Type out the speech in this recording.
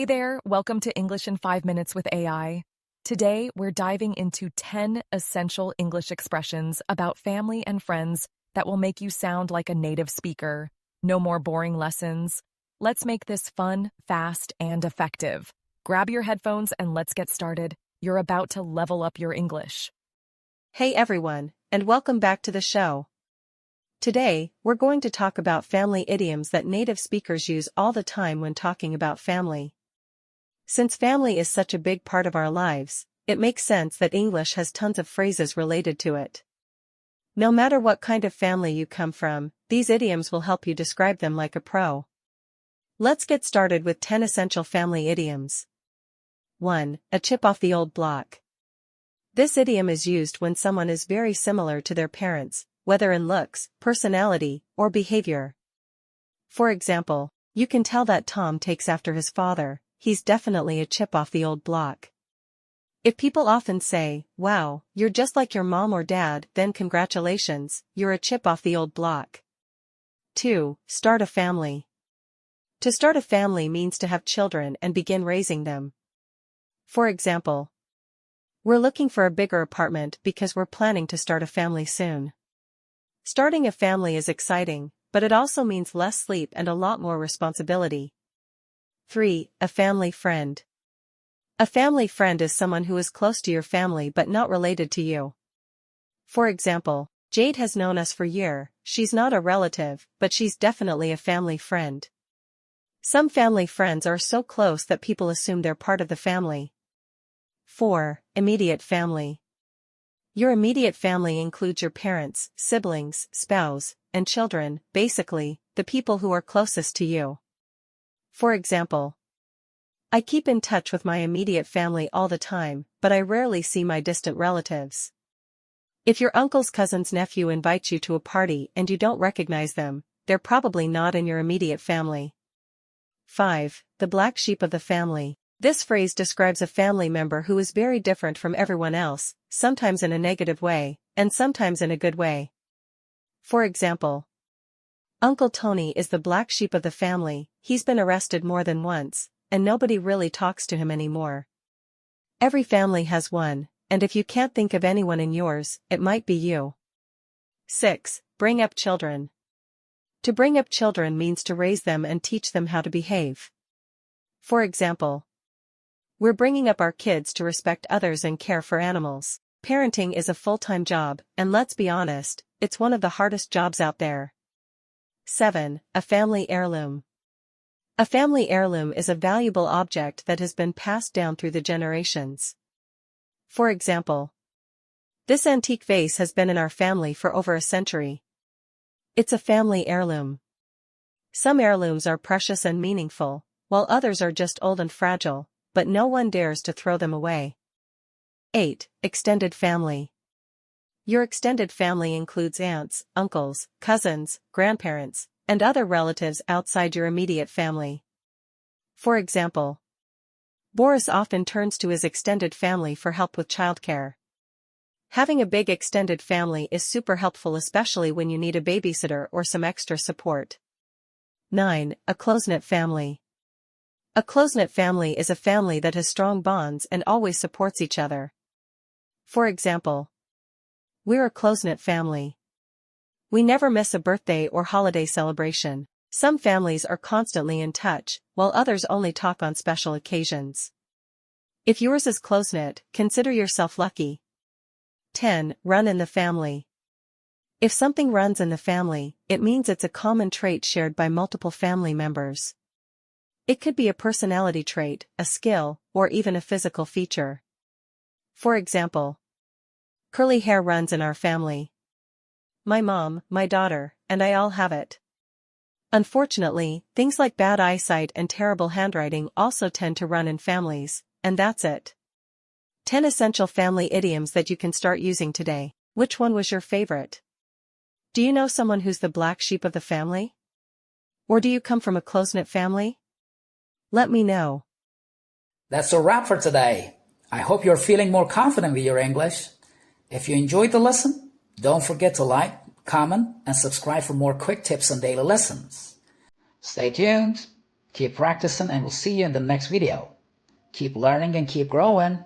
there, welcome to English in 5 Minutes with AI. Today, we're diving into 10 essential English expressions about family and friends that will make you sound like a native speaker. No more boring lessons. Let's make this fun, fast, and effective. Grab your headphones and let's get started. You're about to level up your English. Hey everyone, and welcome back to the show. Today, we're going to talk about family idioms that native speakers use all the time when talking about family. Since family is such a big part of our lives, it makes sense that English has tons of phrases related to it. No matter what kind of family you come from, these idioms will help you describe them like a pro. Let's get started with 10 essential family idioms. 1. A chip off the old block. This idiom is used when someone is very similar to their parents, whether in looks, personality, or behavior. For example, you can tell that Tom takes after his father. He's definitely a chip off the old block. If people often say, "Wow, you're just like your mom or dad," then congratulations, you're a chip off the old block. 2. Start a family. To start a family means to have children and begin raising them. For example, we're looking for a bigger apartment because we're planning to start a family soon. Starting a family is exciting, but it also means less sleep and a lot more responsibility. 3. A family friend. A family friend is someone who is close to your family but not related to you. For example, Jade has known us for years. She's not a relative, but she's definitely a family friend. Some family friends are so close that people assume they're part of the family. 4. Immediate family. Your immediate family includes your parents, siblings, spouse, and children, basically, the people who are closest to you. For example, I keep in touch with my immediate family all the time, but I rarely see my distant relatives. If your uncle's cousin's nephew invites you to a party and you don't recognize them, they're probably not in your immediate family. 5. The black sheep of the family. This phrase describes a family member who is very different from everyone else, sometimes in a negative way, and sometimes in a good way. For example, Uncle Tony is the black sheep of the family. He's been arrested more than once, and nobody really talks to him anymore. Every family has one, and if you can't think of anyone in yours, it might be you. 6. Bring up children. To bring up children means to raise them and teach them how to behave. For example, we're bringing up our kids to respect others and care for animals. Parenting is a full-time job, and let's be honest, it's one of the hardest jobs out there. 7. A family heirloom. A family heirloom is a valuable object that has been passed down through the generations. For example, this antique vase has been in our family for over a century. It's a family heirloom. Some heirlooms are precious and meaningful, while others are just old and fragile, but no one dares to throw them away. 8. Extended family. Your extended family includes aunts, uncles, cousins, grandparents, and other relatives outside your immediate family. For example, Boris often turns to his extended family for help with childcare. Having a big extended family is super helpful, especially when you need a babysitter or some extra support. 9. A close-knit family. A close-knit family is a family that has strong bonds and always supports each other. For example, we're a close-knit family. We never miss a birthday or holiday celebration. Some families are constantly in touch, while others only talk on special occasions. If yours is close-knit, consider yourself lucky. 10. Run in the family. If something runs in the family, it means it's a common trait shared by multiple family members. It could be a personality trait, a skill, or even a physical feature. For example, curly hair runs in our family. My mom, my daughter, and I all have it. Unfortunately, things like bad eyesight and terrible handwriting also tend to run in families, and that's it. 10 essential family idioms that you can start using today. Which one was your favorite? Do you know someone who's the black sheep of the family? Or do you come from a close-knit family? Let me know. That's a wrap for today. I hope you're feeling more confident with your English. If you enjoyed the lesson, don't forget to like, comment, and subscribe for more quick tips on daily lessons. Stay tuned. Keep practicing and we'll see you in the next video. Keep learning and keep growing.